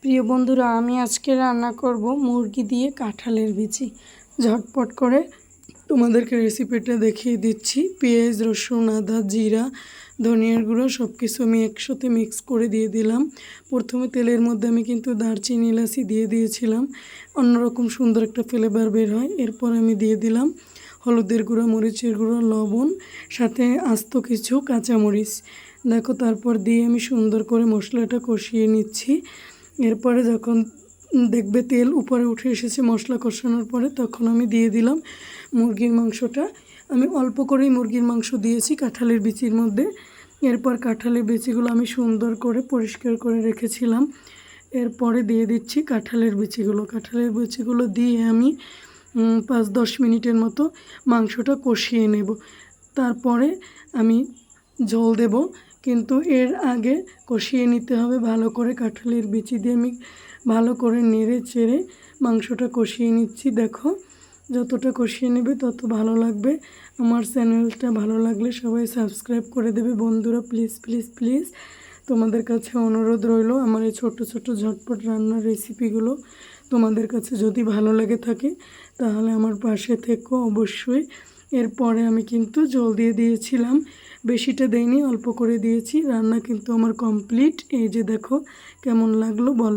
প্রিয় বন্ধুরা, আমি আজকে রান্না করব মুরগি দিয়ে কাঁঠালের বিচি। ঝটপট করে তোমাদেরকে রেসিপিটা দেখিয়ে দিচ্ছি। পেঁয়াজ, রসুন, আদা, জিরা, ধনিয়ার গুঁড়ো সব কিছু আমি একসাথে মিক্স করে দিয়ে দিলাম। প্রথমে তেলের মধ্যে আমি কিন্তু দারচিনি, এলাচি দিয়ে দিয়েছিলাম, অন্যরকম সুন্দর একটা ফ্লেভার বের হয়। এরপর আমি দিয়ে দিলাম হলুদের গুঁড়ো, মরিচের গুঁড়ো, লবণ, সাথে আস্ত কিছু কাঁচামরিচ। দেখো, তারপর দিয়ে আমি সুন্দর করে মশলাটা কষিয়ে নিচ্ছি। এরপরে যখন দেখবে তেল উপরে উঠে এসেছে মশলা কষানোর পরে, তখন আমি দিয়ে দিলাম মুরগির মাংসটা। আমি অল্প করেই মুরগির মাংস দিয়েছি কাঁঠালের বিচির মধ্যে। এরপর কাঁঠালের বিচিগুলো আমি সুন্দর করে পরিষ্কার করে রেখেছিলাম। এরপরে দিয়ে দিচ্ছি কাঁঠালের বিচিগুলো দিয়ে আমি 5-10 মিনিটের মতো মাংসটা কষিয়ে নেব। তারপরে আমি ঝোল দেব, কিন্তু এর আগে কষিয়ে নিতে হবে ভালো করে। কাঁঠালের বিচি দিয়ে আমি ভালো করে নেড়ে চেড়ে মাংসটা কষিয়ে নিচ্ছি। দেখো, যতটা কষিয়ে নেবে তত ভালো লাগবে। আমার চ্যানেলটা ভালো লাগলে সবাই সাবস্ক্রাইব করে দেবে বন্ধুরা, প্লিজ প্লিজ প্লিজ। তোমাদের কাছে অনুরোধ রইল, আমার এই ছোট ছোট ঝটপট রান্নার রেসিপিগুলো তোমাদের কাছে যদি ভালো লেগে থাকে তাহলে আমার পাশে থেকো অবশ্যই। এরপরে আমি কিন্তু জল দিয়ে দিয়েছিলাম, বেশিটা দেইনি, অল্প করে দিয়েছি। রান্না কিন্তু আমার কমপ্লিট। এই যে দেখো কেমন লাগলো বল।